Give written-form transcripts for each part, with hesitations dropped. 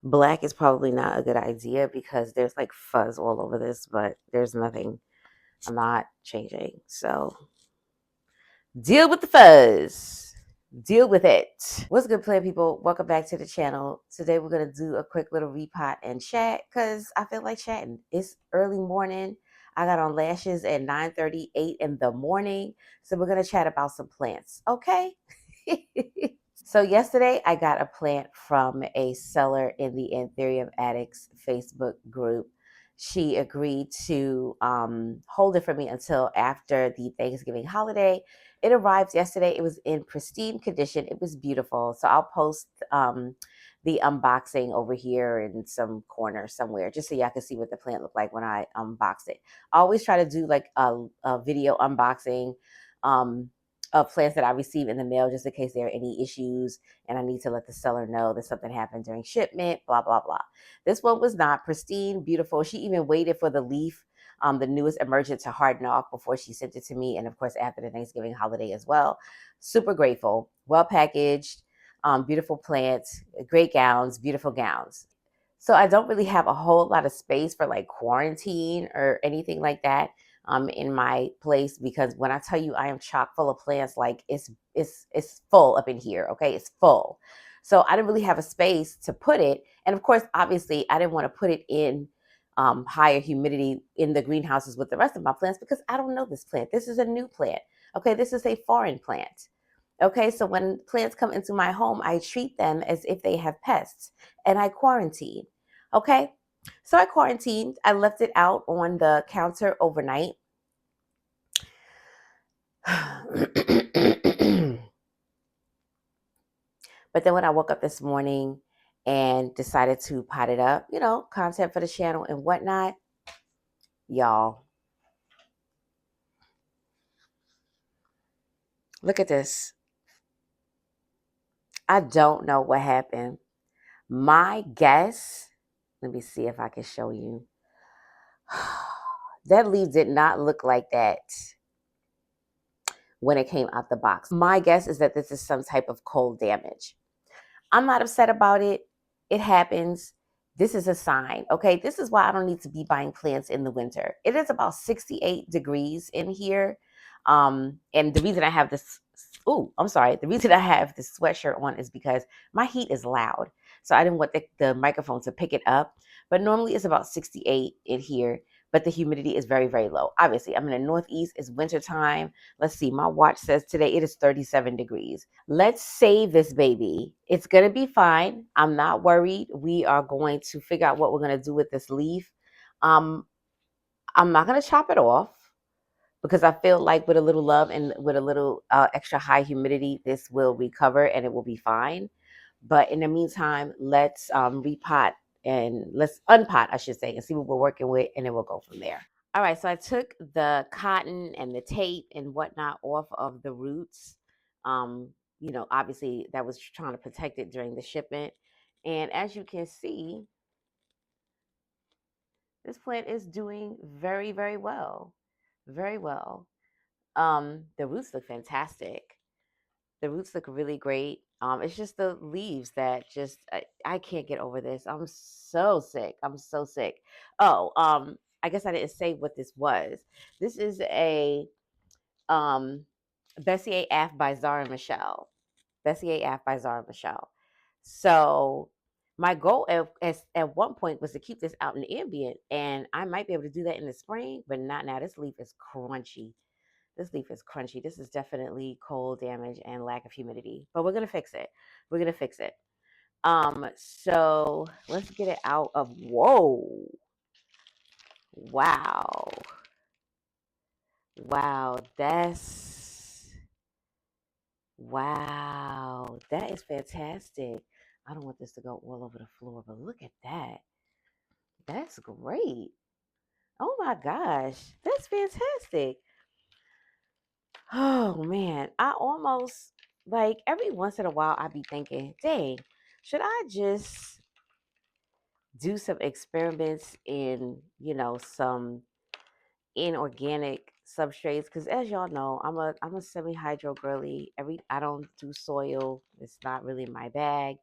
Black is probably not a good idea because there's like fuzz all over this, but there's nothing. I'm not changing. So deal with the fuzz. Deal with it. What's good, plan people? Welcome back to the channel. Today we're gonna do a quick little repot and chat because I feel like chatting. It's early morning. I got on lashes at 9:38 in the morning, so we're gonna chat about some plants. Okay. So yesterday I got a plant from a seller in the Anthurium Addicts Facebook group. She agreed to hold it for me until after the Thanksgiving holiday. It arrived yesterday. It was in pristine condition. It was beautiful. So I'll post the unboxing over here in some corner somewhere, just so y'all can see what the plant looked like when I unboxed it. I always try to do like a video unboxing of plants that I receive in the mail, just in case there are any issues and I need to let the seller know that something happened during shipment, blah, blah, blah. This one was not pristine, beautiful. She even waited for the leaf, the newest emergent, to harden off before she sent it to me. And of course, after the Thanksgiving holiday as well. Super grateful, well packaged, beautiful plants, great gowns, beautiful gowns. So I don't really have a whole lot of space for like quarantine or anything like that in my place, because when I tell you I am chock full of plants, like it's full up in here. Okay, it's full. So I didn't really have a space to put it, and of course, obviously, I didn't want to put it in higher humidity in the greenhouses with the rest of my plants because I don't know this plant. This is a new plant. Okay, this is a foreign plant. Okay, so when plants come into my home, I treat them as if they have pests and I quarantine. Okay, so I quarantined. I left it out on the counter overnight. But then when I woke up this morning and decided to pot it up, content for the channel and whatnot, y'all, look at this. I don't know what happened. My guess, let me see if I can show you. That leaf did not look like that when it came out the box. My guess is that this is some type of cold damage. I'm not upset about it. It happens. This is a sign. Okay, this is why I don't need to be buying plants in the winter. It is about 68 degrees in here. And the reason I have this, the reason I have this sweatshirt on is because my heat is loud. So I didn't want the microphone to pick it up. But normally it's about 68 in here, but the humidity is very, very low. Obviously, I'm in the Northeast. It's wintertime. Let's see. My watch says today it is 37 degrees. Let's save this baby. It's going to be fine. I'm not worried. We are going to figure out what we're going to do with this leaf. Um, I'm not going to chop it off because I feel like with a little love and with a little extra high humidity, this will recover and it will be fine. But in the meantime, let's repot and let's unpot, I should say, and see what we're working with, and then we'll go from there. All right, so I took the cotton and the tape and whatnot off of the roots. Obviously that was trying to protect it during the shipment. And as you can see, this plant is doing very, very well. Very well. The roots look fantastic. The roots look really great. It's just the leaves that I can't get over this. I'm so sick. I'm so sick. Oh, I guess I didn't say what this was. This is a um Bessier Af by Zara Michelle. Bessier Af by Zara Michelle. So my goal at one point was to keep this out in ambient, and I might be able to do that in the spring, but not now. This leaf is crunchy. This leaf is crunchy. This is definitely cold damage and lack of humidity, but we're gonna fix it. We're gonna fix it. So let's get it out of. Whoa! Wow! Wow! Wow! That is fantastic. I don't want this to go all over the floor, but look at that. That's great. Oh my gosh, that's fantastic. Oh man, I almost, like, every once in a while I be thinking, dang, should I just do some experiments in, some inorganic substrates? Because as y'all know, I'm a semi-hydro girly. I don't do soil. It's not really my bag.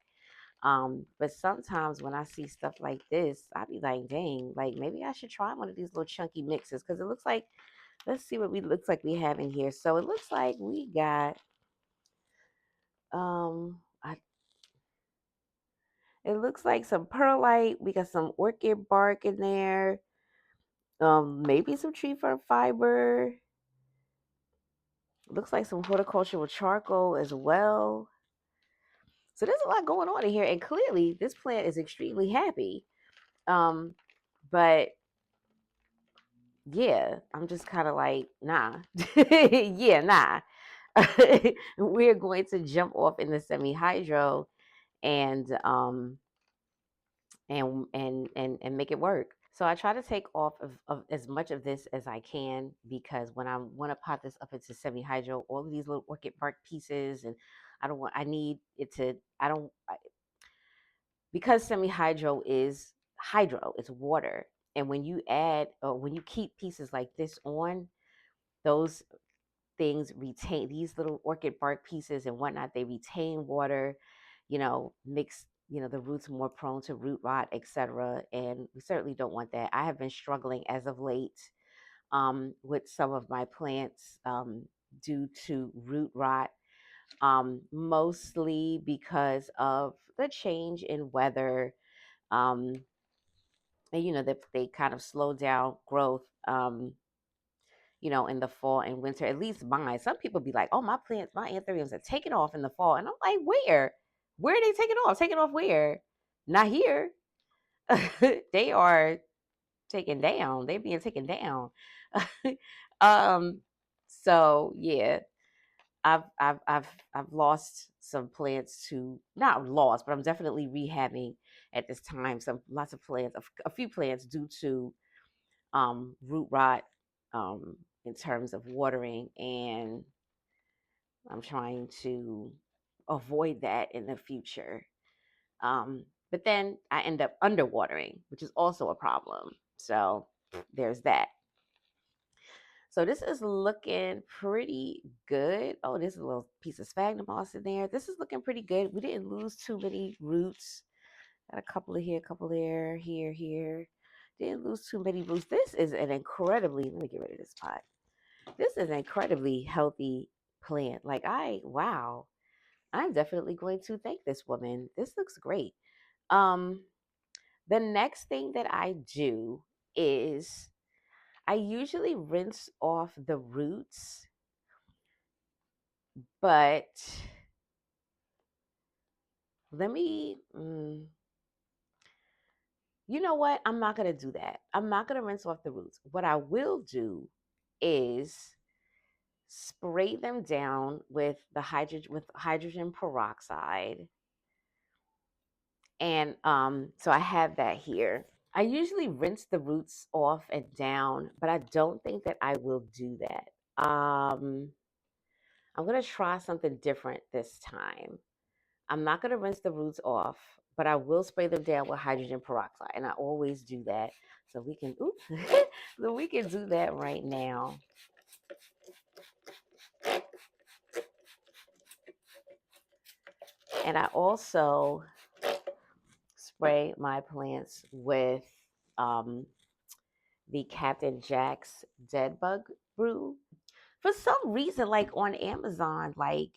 But sometimes when I see stuff like this, I be like, dang, like maybe I should try one of these little chunky mixes because it looks like, let's see what we looks like we have in here. So it looks like we got it looks like some perlite. We got some orchid bark in there. Maybe some tree fern fiber. Looks like some horticultural charcoal as well. So there's a lot going on in here, and clearly this plant is extremely happy. Um, but yeah, I'm just kind of like, nah. Yeah, nah. We're going to jump off in the semi-hydro and and make it work. So I try to take off of as much of this as I can because when I want to pot this up into semi-hydro, all of these little orchid bark pieces, and I need it to, because semi-hydro is hydro, it's water. And when you add, or when you keep pieces like this on, those things retain, these little orchid bark pieces and whatnot, they retain water, mix, the roots more prone to root rot, etc. And we certainly don't want that. I have been struggling as of late with some of my plants due to root rot, mostly because of the change in weather. And that they kind of slow down growth. In the fall and winter, at least mine. Some people be like, oh, my plants, my anthuriums are taking off in the fall. And I'm like, where? Where are they taking off? Taking off where? Not here. They are taken down. They're being taken down. um, so yeah, I've lost some plants to, not lost, but I'm definitely rehabbing at this time. Lots of plants, a few plants due to root rot, in terms of watering, and I'm trying to avoid that in the future. But then I end up underwatering, which is also a problem. So there's that. So this is looking pretty good. Oh, there's a little piece of sphagnum moss in there. This is looking pretty good. We didn't lose too many roots. Got a couple of here, a couple there, here. Didn't lose too many roots. This is an incredibly, let me get rid of this pot. This is an incredibly healthy plant. Like wow. I'm definitely going to thank this woman. This looks great. Um, the next thing that I do is I usually rinse off the roots, but let me, you know what? I'm not going to do that. I'm not going to rinse off the roots. What I will do is spray them down with hydrogen peroxide. And so I have that here. I usually rinse the roots off and down, but I don't think that I will do that. I'm going to try something different this time. I'm not going to rinse the roots off, but I will spray them down with hydrogen peroxide, and I always do that. So we can, so we can do that right now. And I also spray my plants with the Captain Jack's Dead Bug Brew. For some reason, like on Amazon, like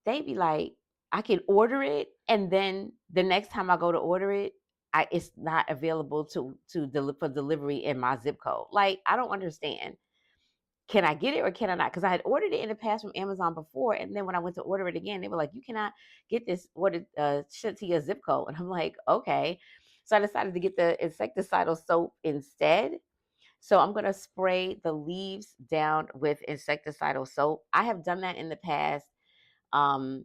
they be like, I can order it, and then the next time I go to order it, it's not available for delivery in my zip code. Like, I don't understand. Can I get it or can I not? Because I had ordered it in the past from Amazon before, and then when I went to order it again, they were like, you cannot get this ordered shipped to your zip code. And I'm like, okay. So I decided to get the insecticidal soap instead. So I'm going to spray the leaves down with insecticidal soap. I have done that in the past, and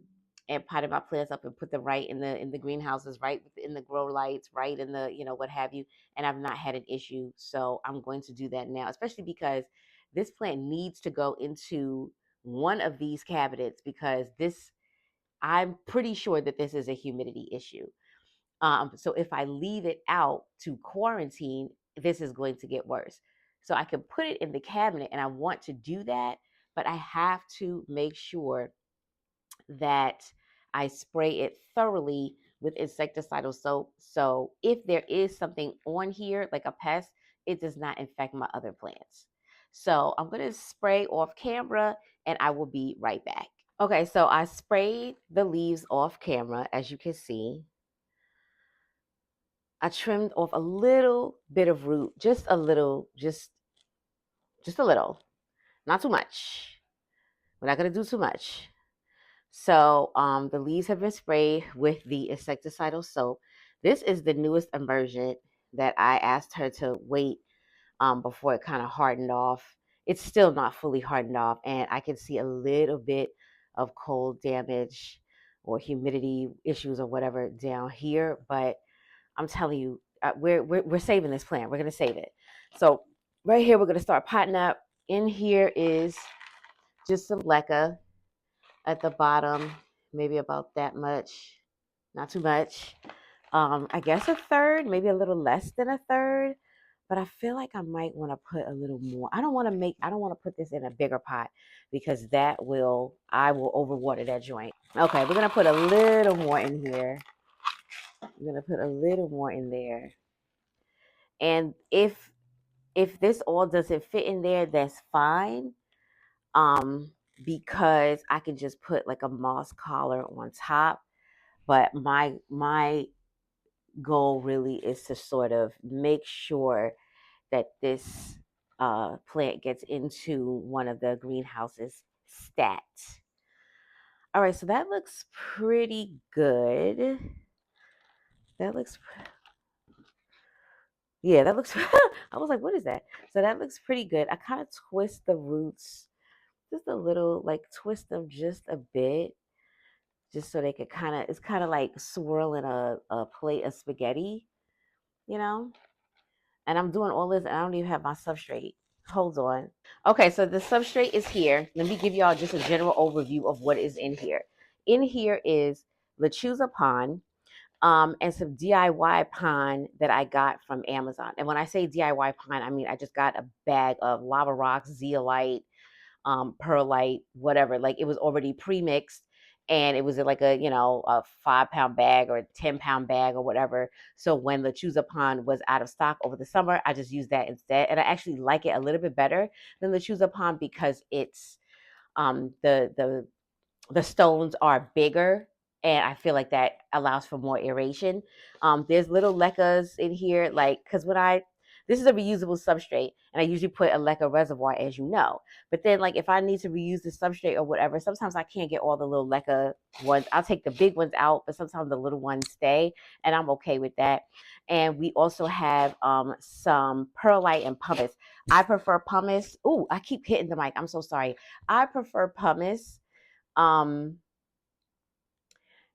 potted my plants up and put them right in the greenhouses, right in the grow lights, right in the, what have you. And I've not had an issue. So I'm going to do that now, especially because this plant needs to go into one of these cabinets because I'm pretty sure that this is a humidity issue. So if I leave it out to quarantine, this is going to get worse. So I can put it in the cabinet, and I want to do that, but I have to make sure that I spray it thoroughly with insecticidal soap. So if there is something on here, like a pest, it does not infect my other plants. So I'm going to spray off camera and I will be right back. Okay, so I sprayed the leaves off camera, as you can see. I trimmed off a little bit of root, just a little, just a little, not too much. We're not going to do too much. So the leaves have been sprayed with the insecticidal soap. This is the newest immersion that I asked her to wait before it kind of hardened off. It's still not fully hardened off, and I can see a little bit of cold damage or humidity issues or whatever down here. But I'm telling you, we're saving this plant. We're gonna save it. So right here, we're gonna start potting up. In here is just some leca at the bottom, maybe about that much, not too much. I guess a third, maybe a little less than a third, but I feel like I might want to put a little more. I don't want to put this in a bigger pot because I will overwater that joint. Okay, we're going to put a little more in here. We're going to put a little more in there. And if this all doesn't fit in there, that's fine. Because I can just put like a moss collar on top. But my goal really is to sort of make sure that this plant gets into one of the greenhouses stat. All right, so that looks pretty good. That looks, yeah, that looks, I was like, what is that? So that looks pretty good. I kind of twist the roots just a little, like twist them just a bit, just so they could it's kind of like swirling a plate of spaghetti, you know? And I'm doing all this and I don't even have my substrate. Hold on. Okay, so the substrate is here. Let me give y'all just a general overview of what is in here. In here is lechuza pond, and some DIY pond that I got from Amazon. And when I say DIY pond, I mean I just got a bag of lava rocks, zeolite, perlite, whatever. Like it was already pre-mixed and it was like a, a 5-pound bag or a 10-pound bag or whatever. So when the Lechuza Pond was out of stock over the summer, I just used that instead. And I actually like it a little bit better than the Lechuza Pond because it's the stones are bigger and I feel like that allows for more aeration. There's little lecas in here, like, because this is a reusable substrate and I usually put a leca reservoir, as you know. But then, like, if I need to reuse the substrate or whatever, sometimes I can't get all the little leca ones. I'll take the big ones out, but sometimes the little ones stay, and I'm okay with that. And we also have some perlite and pumice. I prefer pumice. Ooh, I keep hitting the mic. I'm so sorry. I prefer pumice.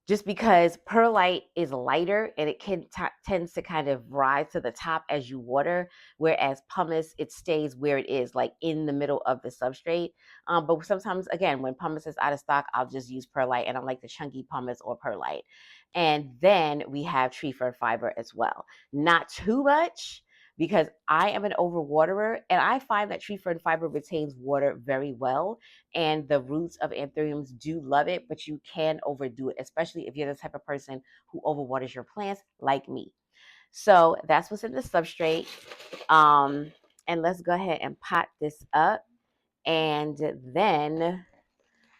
Just because perlite is lighter and it tends to kind of rise to the top as you water, whereas pumice, it stays where it is, like in the middle of the substrate. But sometimes, again, when pumice is out of stock, I'll just use perlite, and I like the chunky pumice or perlite. And then we have tree fern fiber as well. Not too much, because I am an overwaterer, and I find that tree fern fiber retains water very well, and the roots of anthuriums do love it, but you can overdo it, especially if you're the type of person who overwaters your plants like me. So that's what's in the substrate. And let's go ahead and pot this up. And then,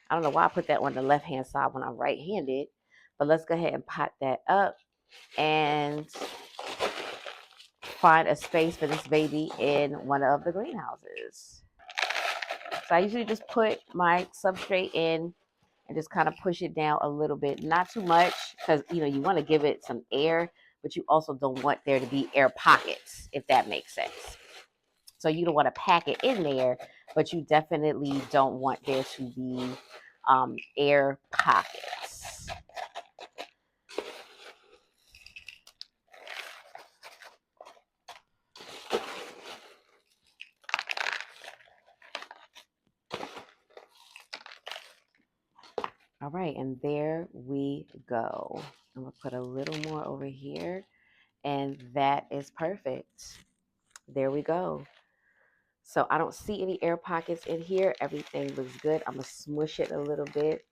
I don't know why I put that on the left-hand side when I'm right-handed, but let's go ahead and pot that up and find a space for this baby in one of the greenhouses. So I usually just put my substrate in and just kind of push it down a little bit, not too much, because you want to give it some air, but you also don't want there to be air pockets, if that makes sense. So you don't want to pack it in there, but you definitely don't want there to be air pockets. All right, and there we go. I'm gonna put a little more over here, and that is perfect. There we go. So I don't see any air pockets in here. Everything looks good. I'm gonna smush it a little bit.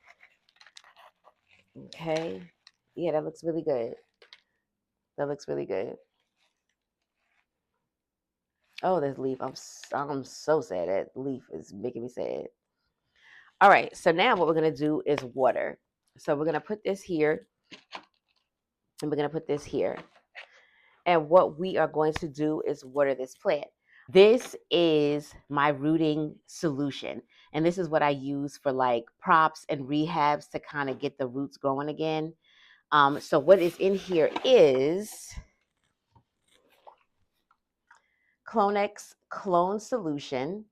Okay. Yeah, that looks really good. That looks really good. Oh, this leaf. I'm so sad. That leaf is making me sad. All right. So now what we're gonna do is water. So we're gonna put this here, and we're gonna put this here. And what we are going to do is water this plant. This is my rooting solution. And this is what I use for like props and rehabs to kind of get the roots growing again. So what is in here is Clonex Clone Solution.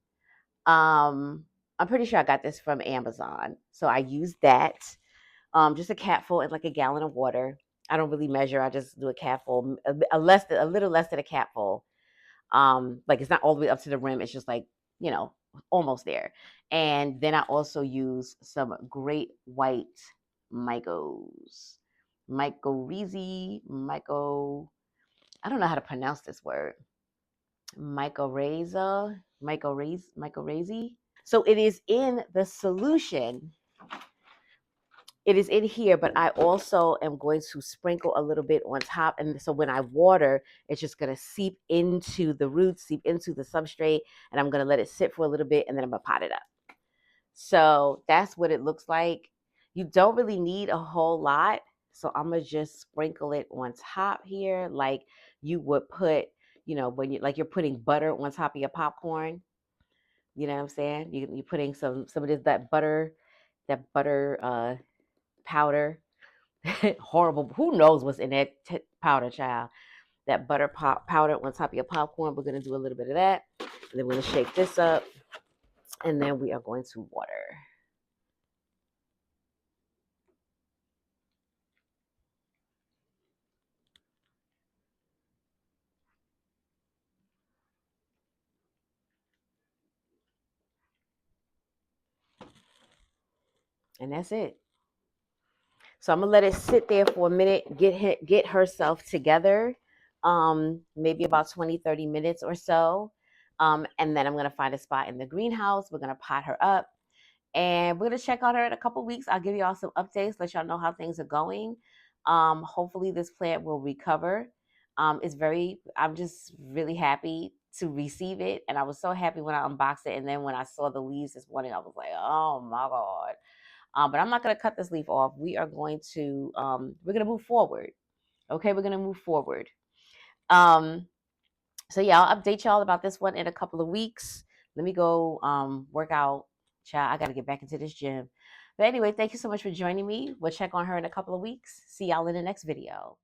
I'm pretty sure I got this from Amazon. So I use that. Just a capful and like a gallon of water. I don't really measure. I just do a capful, a little less than a capful. Like it's not all the way up to the rim. It's just like, almost there. And then I also use some great white mycos. I don't know how to pronounce this word. Mycorrhizae. So it is in the solution. It is in here, but I also am going to sprinkle a little bit on top. And so when I water, it's just going to seep into the roots, seep into the substrate, and I'm going to let it sit for a little bit, and then I'm going to pot it up. So that's what it looks like. You don't really need a whole lot. So I'm going to just sprinkle it on top here like you would put, when you're putting butter on top of your popcorn. You know what I'm saying? You're putting some of this, that butter powder. Horrible. Who knows what's in that powder, child? That butter powder on top of your popcorn. We're going to do a little bit of that. And then we're going to shake this up. And then we are going to water. And that's it. So I'm gonna let it sit there for a minute, get herself together, maybe about 20, 30 minutes or so. And then I'm gonna find a spot in the greenhouse. We're gonna pot her up, and we're gonna check on her in a couple weeks. I'll give y'all some updates, let y'all know how things are going. Hopefully this plant will recover. I'm just really happy to receive it, and I was so happy when I unboxed it, and then when I saw the leaves this morning, I was like, oh my God. But I'm not going to cut this leaf off. We're going to move forward. Okay, we're going to move forward. So yeah, I'll update y'all about this one in a couple of weeks. Let me go work out. Child, I got to get back into this gym. But anyway, thank you so much for joining me. We'll check on her in a couple of weeks. See y'all in the next video.